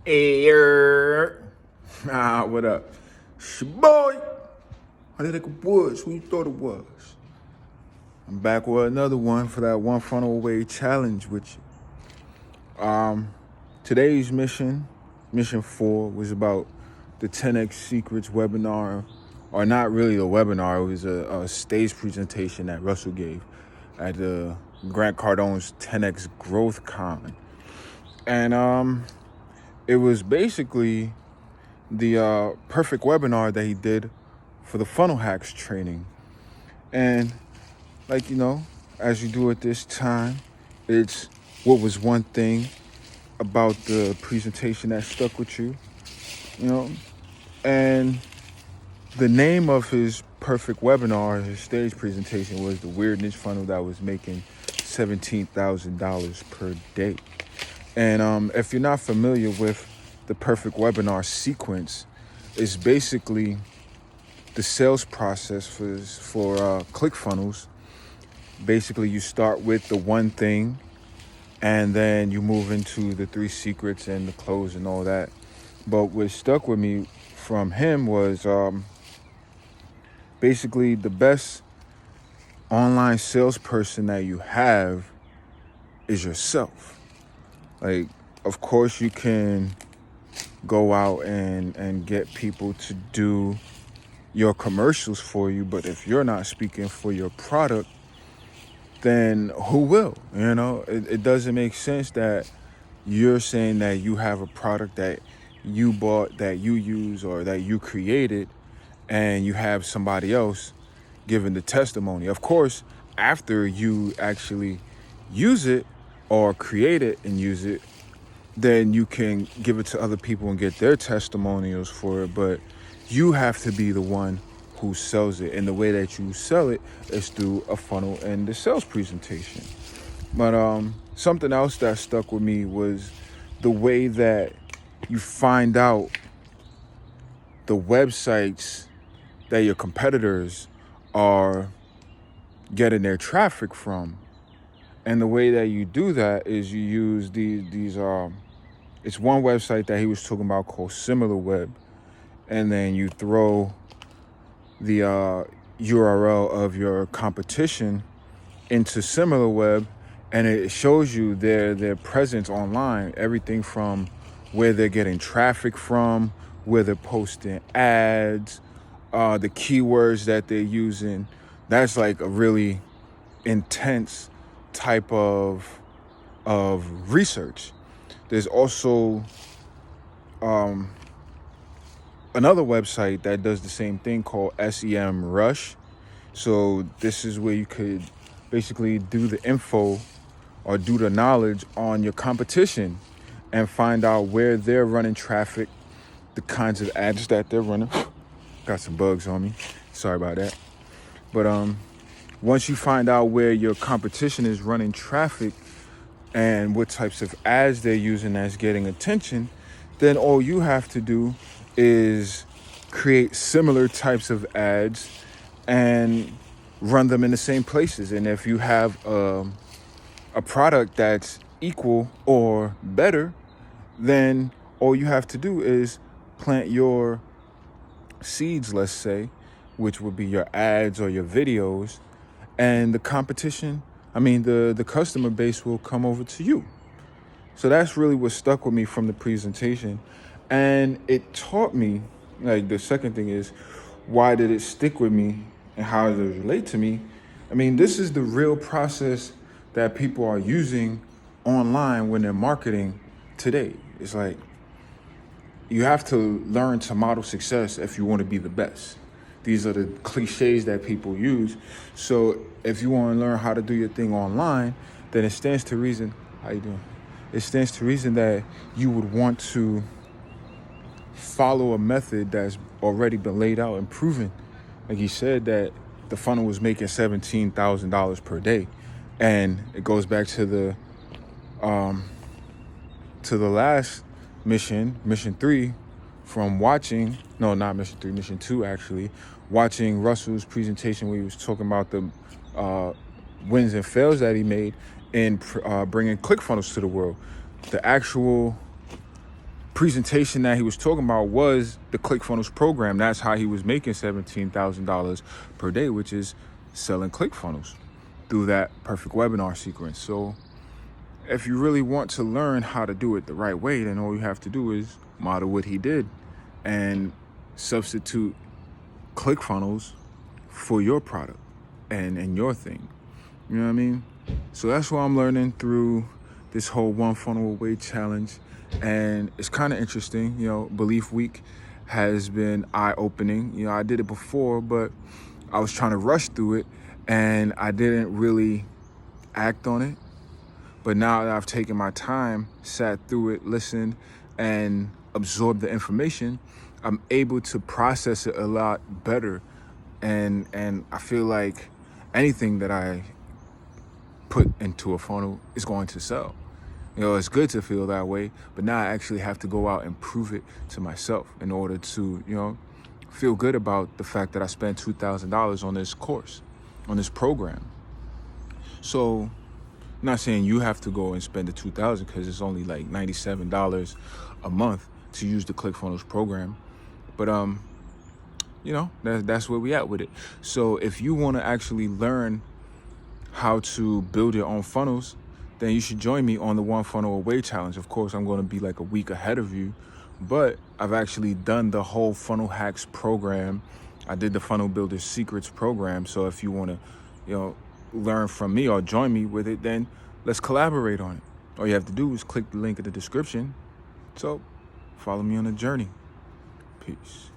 Air. What up? It's your boy. I did like it was. Who you thought it was? I'm back with another one for that one funnel away challenge with you. Today's mission 4, was about the 10x Secrets webinar, or not really a webinar. It was a stage presentation that Russell gave at the Grant Cardone's 10x Growth Con, and it was basically the perfect webinar that he did for the funnel hacks training. And like, as you do at this time, it's what was one thing about the presentation that stuck with you, and the name of his perfect webinar, his stage presentation, was the weird niche funnel that was making $17,000 per day. And if you're not familiar with the perfect webinar sequence, it's basically the sales process for ClickFunnels. Basically, you start with the one thing, and then you move into the 3 secrets and the close and all that. But what stuck with me from him was basically the best online salesperson that you have is yourself. Like, of course, you can go out and get people to do your commercials for you, but if you're not speaking for your product, then who will? It doesn't make sense that you're saying that you have a product that you bought, that you use, or that you created, and you have somebody else giving the testimony. Of course, after you actually use it or create it and use it, then you can give it to other people and get their testimonials for it. But you have to be the one who sells it. And the way that you sell it is through a funnel and the sales presentation. But something else that stuck with me was the way that you find out the websites that your competitors are getting their traffic from. And the way that you do that is you use these it's one website that he was talking about called SimilarWeb, and then you throw the URL of your competition into SimilarWeb, and it shows you their presence online, everything from where they're getting traffic from, where they're posting ads, the keywords that they're using. That's like a really intense type of research. There's also another website that does the same thing called SEM Rush. So this is where you could basically do the info or do the knowledge on your competition and find out where they're running traffic, the kinds of ads that they're running. Got some bugs on me. Sorry about that. But once you find out where your competition is running traffic and what types of ads they're using that's getting attention, then all you have to do is create similar types of ads and run them in the same places. And if you have a product that's equal or better, then all you have to do is plant your seeds, let's say, which would be your ads or your videos, and the customer base will come over to you. So that's really what stuck with me from the presentation. And it taught me, like, the second thing is, why did it stick with me and how does it relate to me? This is the real process that people are using online when they're marketing today. It's like, you have to learn to model success if you want to be the best. These are the cliches that people use. So if you want to learn how to do your thing online, then it stands to reason. How you doing? It stands to reason that you would want to follow a method that's already been laid out and proven. Like he said, that the funnel was making $17,000 per day. And it goes back to the last mission 3, from watching, no, not mission 3, mission 2 actually, watching Russell's presentation where he was talking about the wins and fails that he made in bringing ClickFunnels to the world. The actual presentation that he was talking about was the ClickFunnels program. That's how he was making $17,000 per day, which is selling ClickFunnels through that perfect webinar sequence. So if you really want to learn how to do it the right way, then all you have to do is model what he did and substitute ClickFunnels for your product and your thing. You know what I mean? So that's what I'm learning through this whole One Funnel Away challenge. And it's kind of interesting. Belief Week has been eye-opening. I did it before, but I was trying to rush through it and I didn't really act on it. But now that I've taken my time, sat through it, listened, and absorbed the information, I'm able to process it a lot better. And I feel like anything that I put into a funnel is going to sell. It's good to feel that way, but now I actually have to go out and prove it to myself in order to, feel good about the fact that I spent $2,000 on this course, on this program. So I'm not saying you have to go and spend the $2,000 because it's only like $97 a month to use the ClickFunnels program. But, that's where we at with it. So if you want to actually learn how to build your own funnels, then you should join me on the One Funnel Away challenge. Of course, I'm going to be like a week ahead of you, but I've actually done the whole Funnel Hacks program. I did the Funnel Builder Secrets program. So if you want to, learn from me or join me with it, then let's collaborate on it. All you have to do is click the link in the description. So follow me on the journey. Peace.